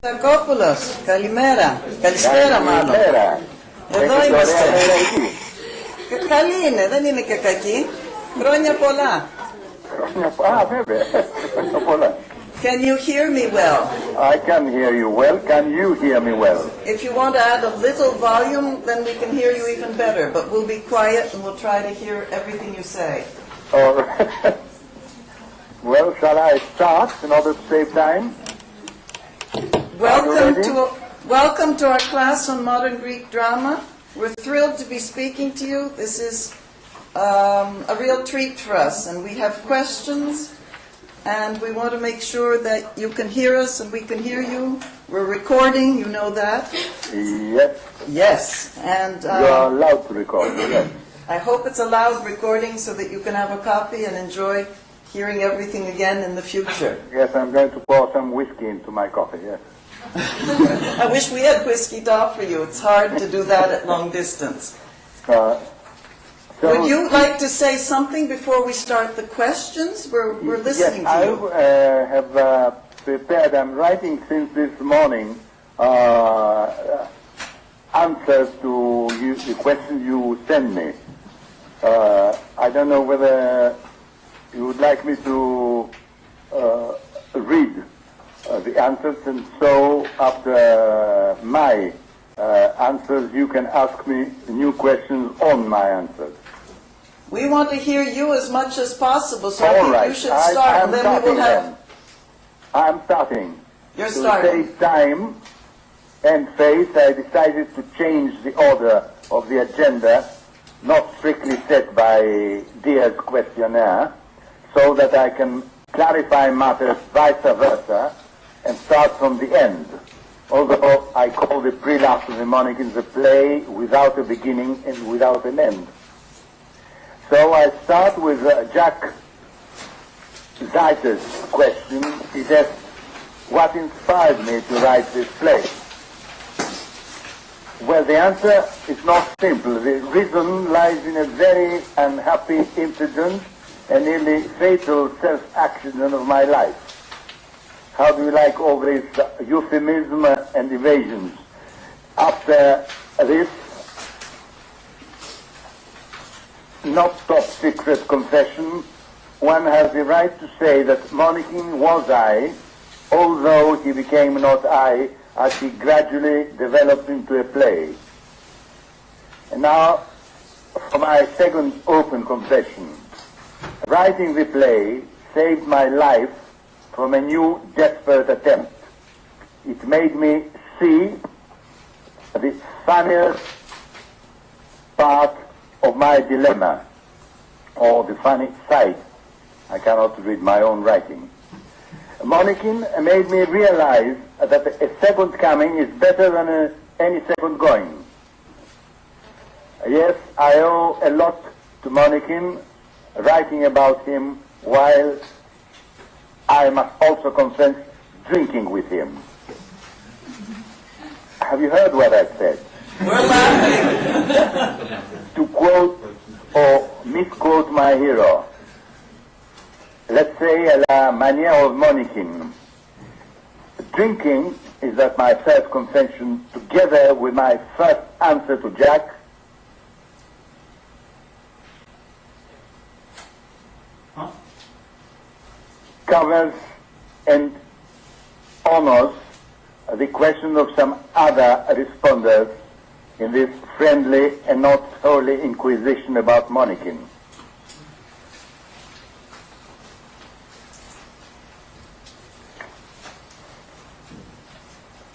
Tacopoulos, καλημέρα. Καλησπέρα μάλλον. Καλημέρα. Εδώ είμαστε. Εκεί. Καλή είναι, δεν είναι και κακή. Χρόνια πολλά. Α, βέβαια. Χρόνια πολλά. Can you hear me well? I can hear you well. Can you hear me well? If you want to add a little volume, then we can hear you even better. But we'll be quiet and we'll try to hear everything you say. All right. Well, shall I start in order to save time? Welcome to our class on modern Greek drama. We're thrilled to be speaking to you. This is a real treat for us, and we have questions, and we want to make sure that you can hear us and we can hear you. We're recording, you know that. Yes. Yes, and you are allowed to record. Yes. I hope it's a loud recording so that you can have a copy and enjoy hearing everything again in the future. Yes, I'm going to pour some whiskey into my coffee. Yes. I wish we had whiskey to offer you. It's hard to do that at long distance. Would you like to say something before we start the questions? We're listening to you. Yes, I have prepared. I'm writing since this morning answers to the questions you send me. I don't know whether you would like me to read the answers, and so after my answers you can ask me new questions on my answers. We want to hear you as much as possible, so All I think right. you should start, and then we will have... I'm starting. You're to starting. save time and faith, I decided to change the order of the agenda, not strictly set by Dia's questionnaire, so that I can clarify matters vice versa and start from the end. Although I call the Prelapse of the Monarchians a play without a beginning and without an end. So I start with Jack Zeiter's question. He says, what inspired me to write this play? Well, the answer is not simple. The reason lies in a very unhappy incident, a nearly fatal self-accident of my life. How do you like all this euphemism and evasions? After this not top secret confession, one has the right to say that Monarchin was I, although he became not I, as he gradually developed into a play. And now for my second open confession. Writing the play saved my life from a new desperate attempt. It made me see the funniest part of my dilemma, or the funny side. I cannot read my own writing. Monarchin made me realize that a second coming is better than any second going. Yes, I owe a lot to Monarchin, writing about him while I must also confess drinking with him. Have you heard what I said? We're laughing. To quote or misquote my hero, let's say à la manière of Monarchin, drinking is at my first confession together with my first answer to Jack, covers and honors the question of some other responders in this friendly and not holy inquisition about Monarchin.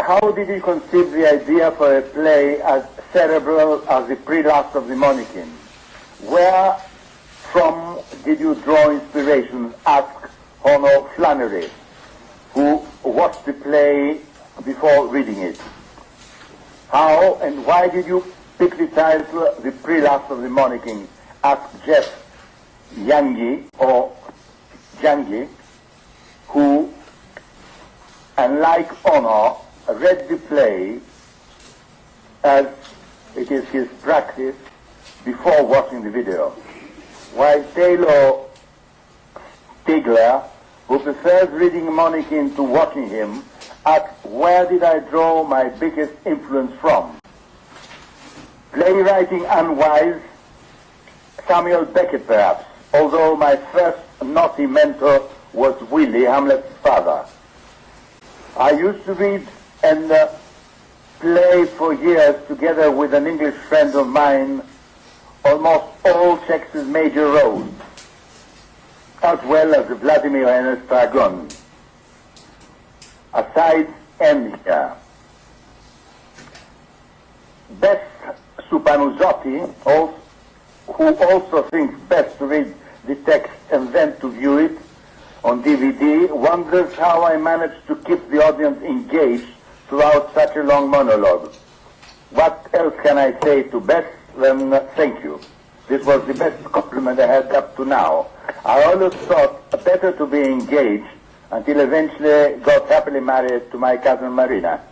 How did he conceive the idea for a play as cerebral as the Prelapse of the Monarchin? Where from did you draw inspiration? Ask Hono Flannery, who watched the play before reading it. How and why did you pick the title The Prelapse of the Monarchin? Asked Jeff Youngie, or Youngie, who, unlike Ono, read the play as it is his practice before watching the video, while Taylor Stigler, who prefers reading Monarchin to watching him, at where did I draw my biggest influence from. Playwriting unwise, Samuel Beckett perhaps, although my first naughty mentor was Willie, Hamlet's father. I used to read and play for years together with an English friend of mine almost all Shakespeare's major roles, as well as the Vladimir and Dragon. Aside end here. Bess Supanuzotti, who also thinks best to read the text and then to view it on DVD, wonders how I managed to keep the audience engaged throughout such a long monologue. What else can I say to Bess than thank you? This was the best compliment I had up to now. I always thought better to be engaged until eventually got happily married to my cousin Marina.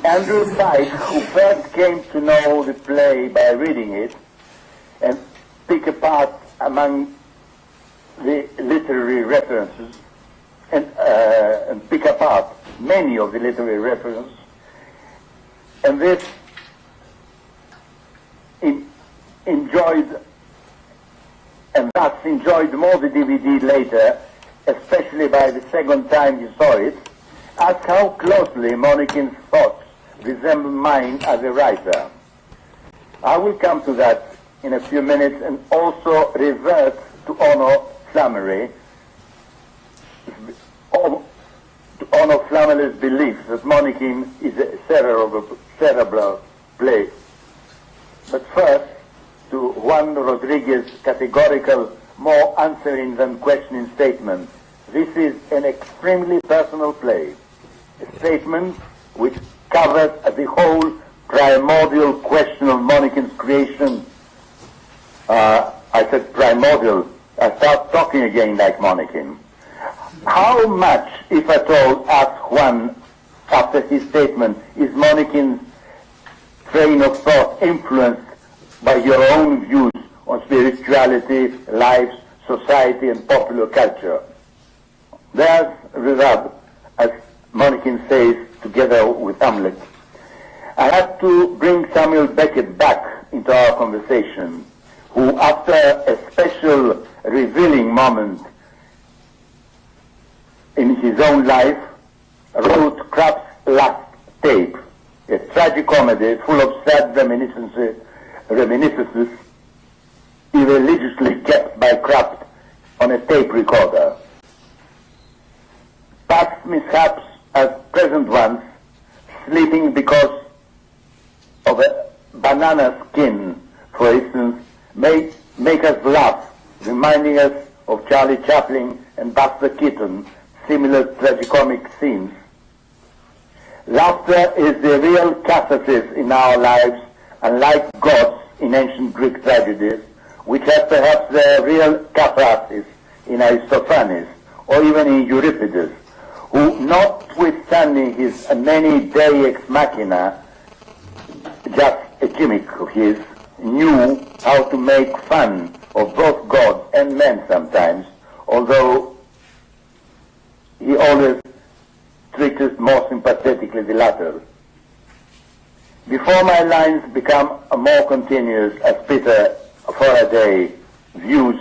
Andrew Pike, who first came to know the play by reading it and pick apart among the literary references and pick apart many of the literary references, and this enjoyed and thus enjoyed more the DVD later, especially by the second time he saw it, asked how closely Monikin's thoughts resemble mine as a writer. I will come to that in a few minutes and also revert to Ono Flammery, to Ono Flammery's belief that Monikin is a cerebral play. But first, to Juan Rodriguez's categorical, more answering than questioning statement. This is an extremely personal play, a statement which covers the whole primordial question of Monikin's creation. I said primordial. I start talking again like Monikin. How much, if at all, asked Juan after his statement, is Monikin's train of thought influenced by your own views on spirituality, life, society, and popular culture? There's the rub, as Monikin says, together with Hamlet. I have to bring Samuel Beckett back into our conversation, who, after a special revealing moment in his own life, wrote Kraft's Last Tape, a tragicomedy full of sad reminiscences irreligiously kept by Kraft on a tape recorder. Past mishaps as present ones, sleeping because of a banana skin, for instance, make us laugh, reminding us of Charlie Chaplin and Buster Keaton, similar tragicomic scenes. Laughter is the real catharsis in our lives, unlike gods in ancient Greek tragedies, which have perhaps their real catharsis in Aristophanes or even in Euripides, who, notwithstanding his many deus ex machina, just a gimmick of his, knew how to make fun of both gods and men sometimes, although he always treated more sympathetically the latter. Before my lines become more continuous, as Peter Faraday views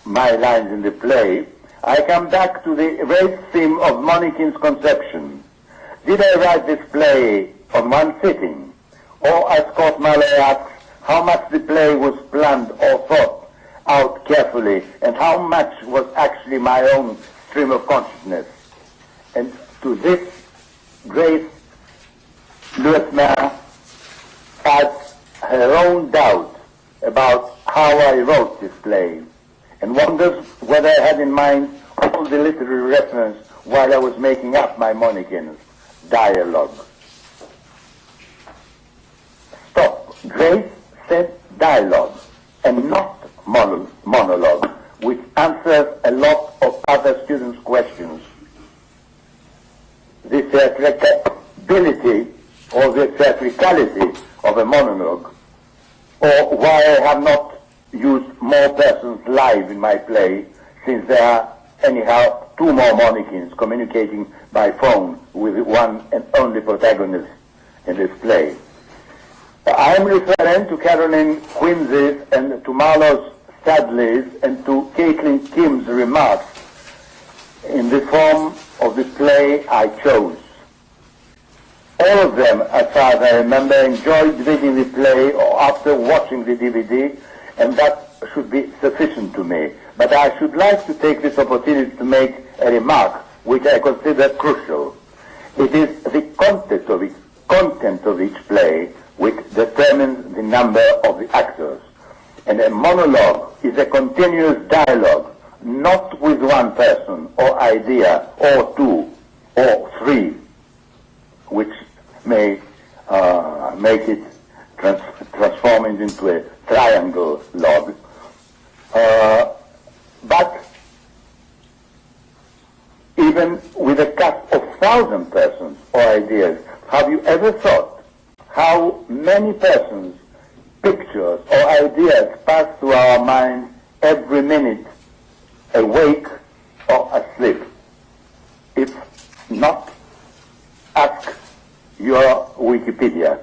my lines in the play, I come back to the race theme of Monikin's conception. Did I write this play on one sitting? Or, as Scott Malloy asks, how much the play was planned or thought out carefully, and how much was actually my own stream of consciousness? And to this, Grace Luetmer adds her own doubt about how I wrote this play, and wonders whether I had in mind all the literary reference while I was making up my Monikin's dialogue. Stop. Grace said dialogue and not monologue, which answers a lot of other students' questions. The theatricality or the theatricality of a monologue, or why I have not used more persons live in my play, since they are anyhow not two more Monnikins communicating by phone with one and only protagonist in this play. I am referring to Caroline Quincy's and to Marlowe Studley's and to Caitlin Kim's remarks in the form of the play I chose. All of them, as far as I remember, enjoyed reading the play or after watching the DVD, and that should be sufficient to me. But I should like to take this opportunity to make a remark which I consider crucial. It is the content of each play which determines the number of the actors. And a monologue is a continuous dialogue, not with one person or idea or two or three, which may make it transform it into a triangle log. But even with a cast of 1,000 persons or ideas, have you ever thought how many persons, pictures or ideas pass through our minds every minute, awake or asleep? If not, ask your Wikipedia.